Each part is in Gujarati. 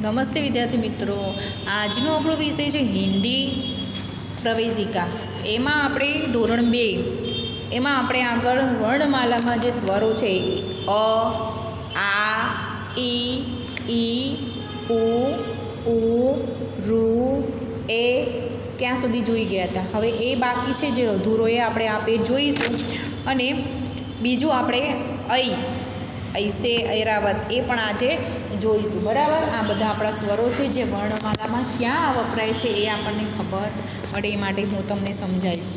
નમસ્તે વિદ્યાર્થી મિત્રો, આજનો આપણો વિષય છે હિન્દી પ્રવેશિકા. એમાં આપણે ધોરણ 2 એમાં આપણે આગળ વર્ણમાલામાં જે સ્વરો છે અ, આ, ઈ, ઉ, ઋ, એ ત્યાં સુધી જોઈ ગયા હતા. હવે એ બાકી છે જે અધૂરો એ આપણે આ પેજ જોઈશું. અને બીજું આપણે ઐસે, ઐરાવત એ પણ આજે જોઈશું. બરાબર, આ બધા આપણા સ્વરો છે જે વર્ણમાલામાં ક્યાં વપરાય છે એ આપણને ખબર પડે એ માટે હું તમને સમજાવીશ.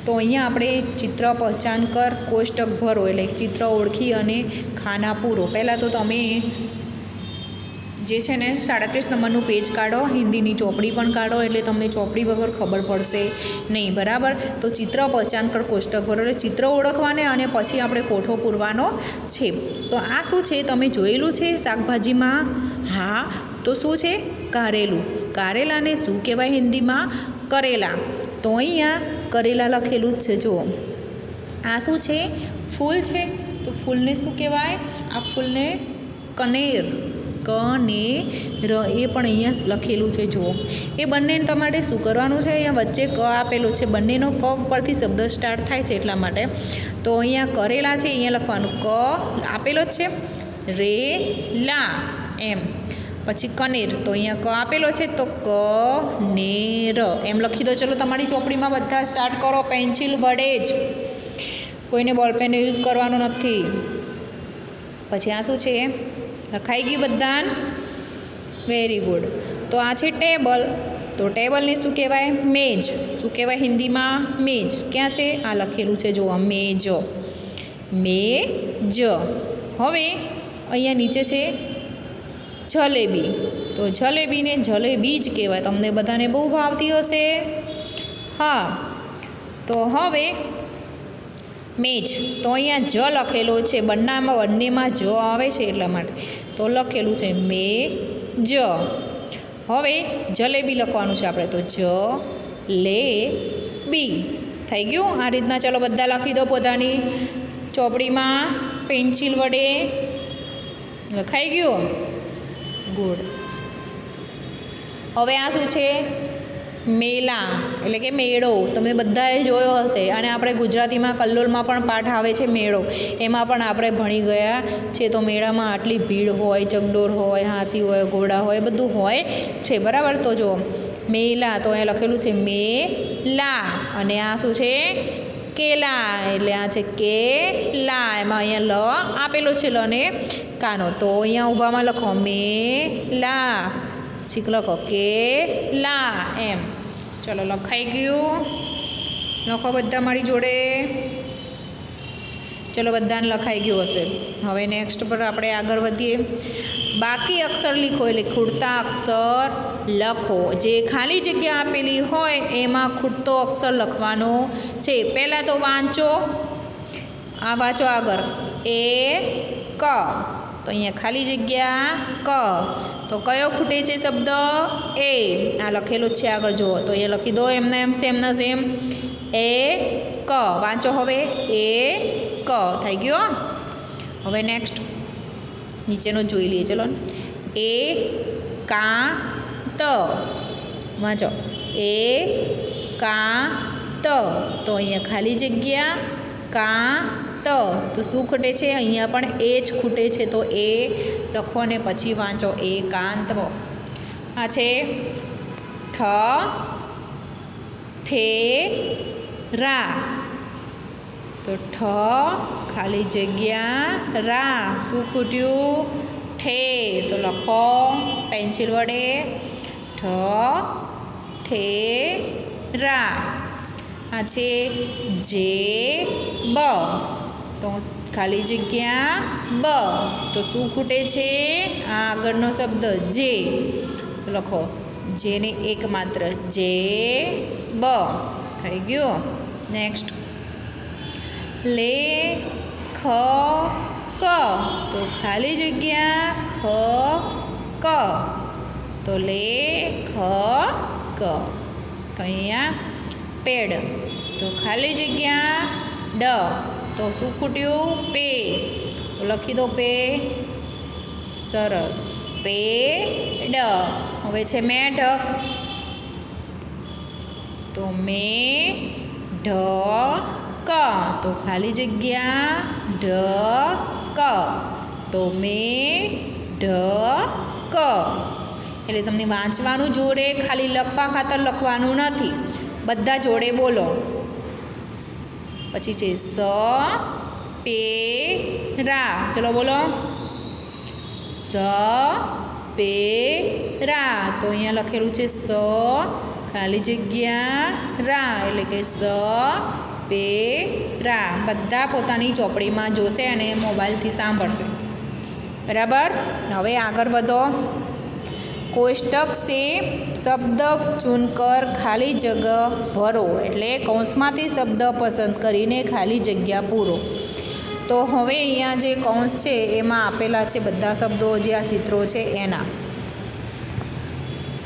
તો અહીંયા આપણે ચિત્ર પહેચાન કર, કોષ્ટક ભરો, એટલે ચિત્ર ઓળખી અને ખાના પૂરો. પહેલાં તો તમે જે છે ને 37 નંબરનું પેજ કાઢો, હિન્દીની ચોપડી પણ કાઢો, એટલે તમને ચોપડી વગર ખબર પડશે નહીં. બરાબર, તો ચિત્ર પહેચાન કર, કોષ્ટક ભરો, એટલે ચિત્ર ઓળખવાને અને પછી આપણે કોઠો પૂરવાનો છે. તો આ શું છે તમે જોયેલું છે શાકભાજીમાં? હા, તો શું છે? કારેલું. કારેલાને શું કહેવાય હિન્દીમાં? કરેલા. તો અહીંયા કરેલા લખેલું જ છે. જુઓ, આ શું છે? ફૂલ છે. તો ફૂલને શું કહેવાય? આ ફૂલને કનેર, કનેર એ પણ અહીંયા લખેલું છે. જુઓ, એ બંનેને તમારે શું કરવાનું છે? અહીંયા વચ્ચે ક આપેલું છે, બંનેનો ક પરથી શબ્દ સ્ટાર્ટ થાય છે એટલા માટે. તો અહીંયા કરેલા છે, અહીંયા લખવાનું ક આપેલો જ છે, રે લા એમ. પછી કનેર, તો અહીંયા ક આપેલો છે તો ક ને ર એમ લખી દો. ચલો તમારી ચોપડીમાં બધા સ્ટાર્ટ કરો પેન્સિલ વડે જ, કોઈને બોલપેન યુઝ કરવાનો નથી. પછી આ શું છે? લખાઈ ગયું બધાને? Very good. તો આ છે ટેબલ. તો ટેબલને શું કહેવાય? મેજ. શું કહેવાય હિન્દીમાં? મેજ. ક્યાં છે? આ લખેલું છે, જુઓ, મેજ, મેજ. હવે અહીંયા નીચે છે જલેબી. તો જલેબીને જલેબી જ કહેવાય. તમને બધાને બહુ ભાવતી હશે. હા, તો હવે મેજ. તો અહીંયા જ લખેલો છે, બંનેમાં જ આવે છે એટલા માટે તો લખેલું છે મે જ. હવે જલેબી લખવાનું છે આપણે, તો જ લે બી. થઈ ગયું? આ રીતના ચલો બધા લખી દો પોતાની ચોપડીમાં પેન્સિલ વડે. લખાઈ ગયું? ગુડ. હવે આ શું છે? મેલા એટલે કે મેળો. તમે બધાએ જોયો હશે, અને આપણે ગુજરાતીમાં કલ્લોલમાં પણ પાઠ આવે છે મેળો. એમાં પણ આપણે ભણી ગયા છે. તો મેળામાં આટલી ભીડ હોય, ચકડોળ હોય, હાથી હોય, ઘોડા હોય, બધું હોય છે. બરાબર, તો જો મેલા, તો અહીંયા લખેલું છે મેલા. અને આ શું છે? કેલા. એટલે આ છે કેલા. એમાં અહીંયા લ આપેલો છે, લ ને કાનો. તો અહીંયા ઊભામાં લખો મેલા, છીક લખો કેલા એમ. ચલો લખાઈ ગયું? લખો બધા મારી જોડે. ચલો બધાને લખાઈ ગયું હશે. હવે નેક્સ્ટ પર આપણે આગળ વધીએ. બાકી અક્ષર લીખો, એટલે ખૂટતા અક્ષર લખો. જે ખાલી જગ્યા આપેલી હોય એમાં ખૂટતો અક્ષર લખવાનો છે. પહેલાં તો વાંચો, આ વાંચો આગળ, એ ક. તો અહીંયા ખાલી જગ્યા ક. તો કયો ખૂટે છે શબ્દ? એ. આ લખેલું જ છે આગળ, જુઓ. તો એ લખી દો એમને એમ, સેમ ના સેમ. એ ક. વાંચો હવે, એ ક. થઈ ગયો? હવે નેક્સ્ટ નીચેનો જોઈ લઈએ. ચલો, એ કા ત. વાંચો, એ કા ત. તો અહીંયા ખાલી જગ્યા કા ત. તો શું ખૂટે છે? અહીંયા પણ એ જ ખૂટે છે. તો એ લખો અને પછી વાંચો, એકાંત. આ છે ઠ ઠે રા. તો ઠ ખાલી જગ્યા રા. શું ખૂટ્યું? ઠે. તો લખો પેન્સિલ વડે, ઠ ઠે રા. આ છે જે બ. તો ખાલી જગ્યા બ. તો શું ખૂટે છે? આ આગળનો શબ્દ જે. તો લખો જેને એક માત્ર, જે બ. થઈ ગયું? નેક્સ્ટ લે ખ ક. તો ખાલી જગ્યા ખ ક. તો લે ખ ક. તો અહીંયા પેડ. તો ખાલી જગ્યા ડ. તો શું ખૂટ્યું? પે. તો લખી દો પે. સરસ. પેડ. હવે છે મેઢક, તો મેઢક. તો ખાલી જગ્યા ઢક, તો મેઢક. એટલે તમને વાંચવાનું જોડે, ખાલી લખવા ખાતર લખવાનું નથી, બધા જોડે બોલો. પછી છે સ પે રા. ચલો બોલો. સ પે રા. તો અહીંયા લખેલું છે સ ખાલી જગ્યા રા, એટલે કે સ પે રા. બધા પોતાની ચોપડીમાં જોશે અને મોબાઈલથી સાંભળશે. બરાબર. હવે આગળ વધો. कोष्टक से शब्द चुनकर खाली जगह भरो, એટલે કૌંસમાંથી શબ્દ પસંદ કરીને ખાલી જગ્યા પૂરો. તો હવે અહીંયા જે કૌંસ છે એમાં આપેલા છે બધા શબ્દો, જે આ ચિત્રો છે એના.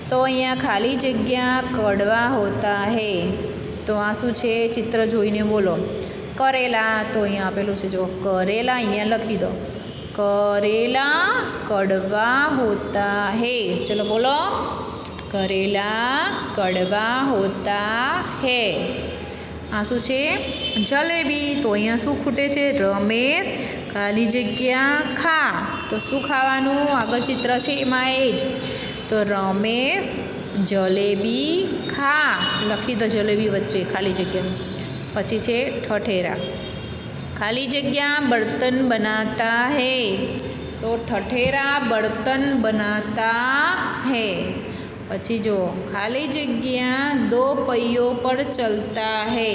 તો અહીંયા ખાલી જગ્યા કડવા હોતા હે. તો આ શું છે? ચિત્ર જોઈને બોલો. કરેલા. તો અહીંયા આપેલું છે, જો કરેલા અહીંયા લખી દો. करेला कड़वा होता है. चलो बोलो. करेला कड़वा होता है. आ शू छे? जलेबी. तो अहींया शू खूटे छे? रमेश खाली जग्या खा. तो शू खावानुं? आगळ चित्र छे एमां ए ज. तो रमेश जलेबी खा. लखी दो जलेबी वच्चे खाली जग्या. पछी छे ठठेरा. खाली जगह बर्तन बनाता है. तो ठठेरा बर्तन बनाता है. पछी जो खाली जगह दो पहियों पर चलता है,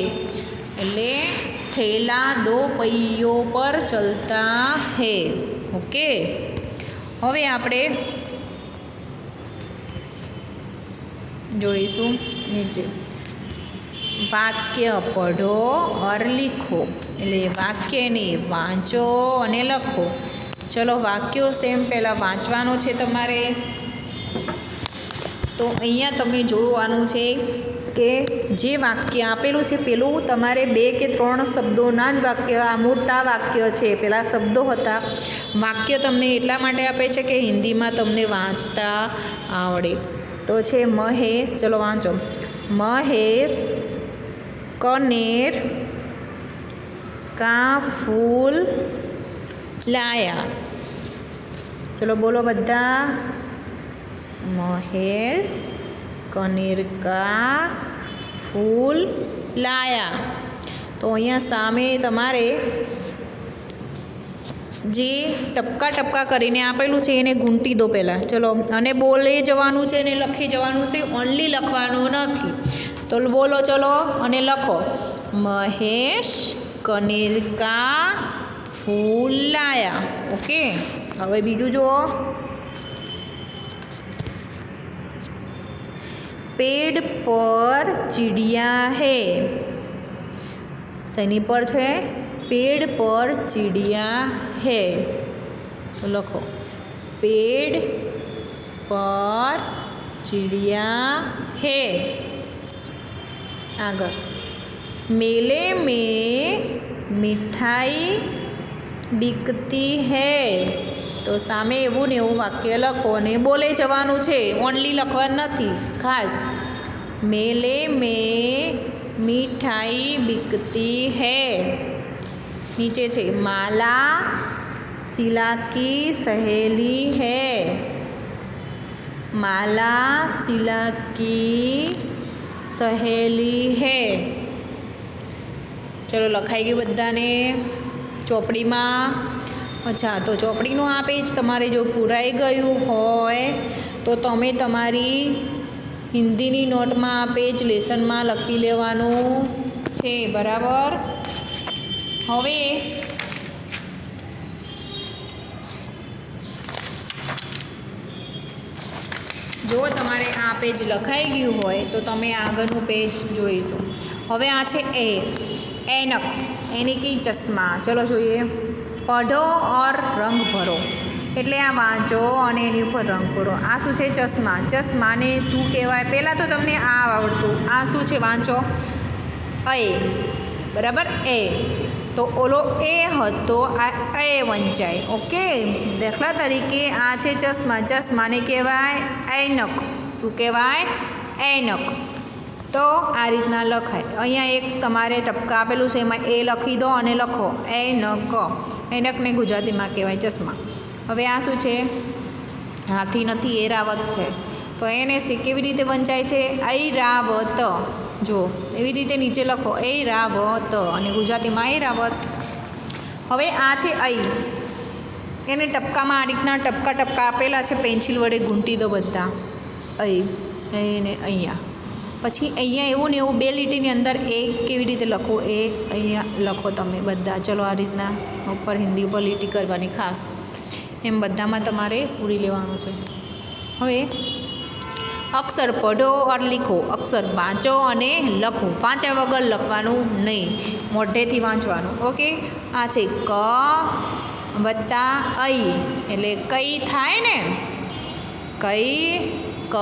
एटले ठेला दो पहियों पर चलता है. ओके. हवे आपणे जोईशुं नीचे वाक्य पढ़ो और लिखो. એટલે વાક્યને વાંચો અને લખો. ચલો વાક્યો સેમ પહેલાં વાંચવાનો છે તમારે. તો અહીંયા તમે જોવાનું છે કે જે વાક્ય આપેલું છે પેલું તમારે 2 કે 3 શબ્દોના જ વાક્ય, આ મોટા વાક્ય છે, પેલા શબ્દો હતા. વાક્ય તમને એટલા માટે આપે છે કે હિન્દીમાં તમને વાંચતા આવડે. તો છે મહેશ. ચલો વાંચો. મહેશ कनेर का फूल लाया. चलो बोलो बधा. महेश कनेर का फूल लाया. तो अहींया सामे तमारे जे टपका टपका करीने आपेलुं छे एने गूंटी दो पहेला. चलो. अने बोले जवानुं छे ने लखी जवानुं छे, ओनली लखवानुं नथी. तो बोलो चलो અને લખો. મહેશ કનેર કા ફૂલ લાયા. ઓકે. હવે બીજું જુઓ. પેડ પર ચીડિયા હે. શેની પર છે? પેડ પર ચીડિયા હે. તો લખો. પેડ પર ચીડિયા હે. आगर. मेले में मिठाई बिकती है. तो सामे एवं ने एवं वाक्य लखो ने बोले जवानुं छे, ओनली लखवानुं नथी खास. मेले में मिठाई बिकती है. नीचे छे माला शीला की सहेली है. माला शीला की सहेली है. चलो लखाई गई बधाने चोपड़ी में. अच्छा. तो चोपड़ीनुं आ पेज तमारे जो पूराई गयुं होय तो तमे तमारी हिंदीनी नोट में आ पेज लेसन में लखी लेवानुं छे. बराबर. हवे जो तमारे आ पेज लखाई गयुं होय तो तमे आगळनुं पेज जोईशुं. हवे आ छे ए. ऐनक यानी कि चश्मा. चलो जोईए. पढ़ो और रंग भरो. एटले आ वाँचो अने एनी उपर रंग भरो. आ शुं छे? चश्मा. चश्माने शुं कहेवाय? पहेला तो तमने आ आवडतुं. आ शुं छे? वाँचो. ए. बराबर. ए. તો ઓલો એ હતો, આ એ વંચાય. ઓકે, દાખલા તરીકે આ છે ચશ્મા, ચશ્માને કહેવાય ऐनक. શું કહેવાય? ऐनक. તો આ રીતના લખાય. અહીંયા એક તમારે ટપકા આપેલું છે, એમાં એ લખી દો અને લખો ऐनक. ऐनकને ગુજરાતીમાં કહેવાય ચશ્મા. હવે આ શું છે? હાથી નથી, એરાવત છે. તો એને કેવી રીતે વંચાય છે? ऐरावत. જો એવી રીતે નીચે લખો ऐरावत અને ગુજરાતીમાં ऐरावत. હવે આ છે ऐ. એને ટપકામાં આ રીતના ટપકા ટપકા આપેલા છે, પેન્સિલ વડે ગૂંટી દો બધા. ऐ એને અહીંયા. પછી અહીંયા એવું ને એવું 2 લીટીની અંદર એ કેવી રીતે લખો એ અહીંયા લખો તમે બધા. ચલો આ રીતના ઉપર હિન્દી ઉપર લીટી કરવાની ખાસ. એમ બધામાં તમારે પૂરી લેવાનું છે. હવે અક્ષર પઢો और लिखो. અક્ષર વાંચો અને લખો. વાંચ્યા વગર લખવાનું નહીં, મોઢેથી વાંચવાનું. ઓકે, આ છે ક વત્તા ऐ એટલે કઈ થાય ને, કઈ, ક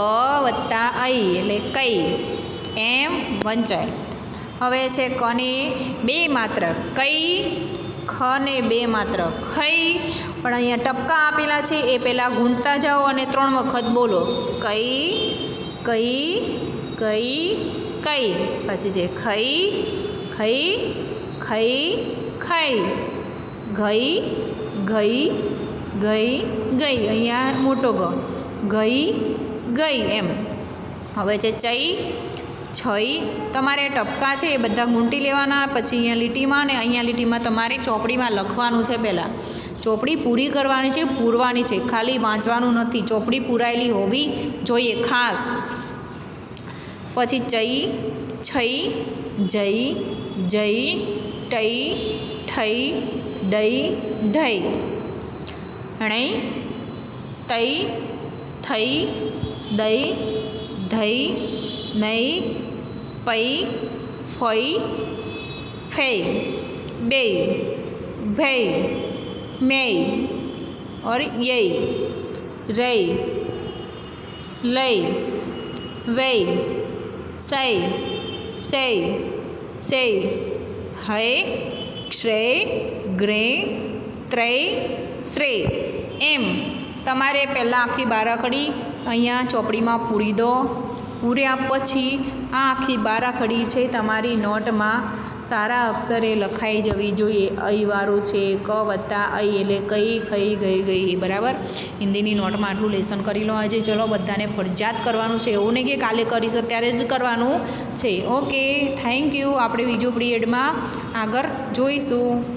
વત્તા ऐ એટલે કઈ, એમ વંચાય. હવે છે કને 2 માત્ર, કઈ, ખને 2 માત્ર, ખઈ. પણ અહીંયા ટપકા આપેલા છે એ પહેલાં ગૂંથતા જાઓ અને 3 વખત બોલો. કઈ, કઈ, કઈ, કઈ. પછી છે ખઈ, ખઈ, ખઈ, ખઈ. ગઈ, ગઈ, ગઈ, ગઈ. અહીંયા મોટો ગ, ગઈ, ગઈ એમ. હવે છે ચઈ, છઈ. તમારે ટપકા છે એ બધા ગૂંટી લેવાના. પછી અહીંયા લીટીમાં ને અહીંયા લીટીમાં તમારે ચોપડીમાં લખવાનું છે. પહેલાં ચોપડી પૂરી કરવાની છે, પૂરવાની છે, ખાલી વાંચવાનું નથી. ચોપડી પૂરાયેલી હોવી જોઈએ ખાસ. પછી ચઈ, છઈ, જઈ, જઈ, ટઈ, ઠઈ, ડઈ, ઢઈ. ણઈ, તઈ, થઈ, દઈ, ધઈ, નઈ, પઈ, ફઈ, ફેઈ, બેઈ, ભેઈ, મેઈ और यई, रई, लई, वई, सई, सेई, सेई, हय, क्षय, ग्रे, ત્રય, શ્રેય. એમ તમારે પહેલાં આખી બારાખડી અહીંયા ચોપડીમાં પૂરી દો. પૂર્યા પછી આ આખી બારાખડી છે તમારી નોટમાં સારા અક્ષરે લખાઈ જવી જોઈએ. ऐ છે, ક વત્તા ऐ એટલે કઈ, ખઈ, ગઈ, ગઈ. બરાબર, હિન્દીની નોટમાં આટલું લેસન કરી લો આજે. ચલો બધાને ફરજિયાત કરવાનું છે, એવું નહીં કે કાલે કરીશ ત્યારે જ કરવાનું છે. Okay, thank you. આપણે બીજો પિરિયડમાં આગળ જોઈશું.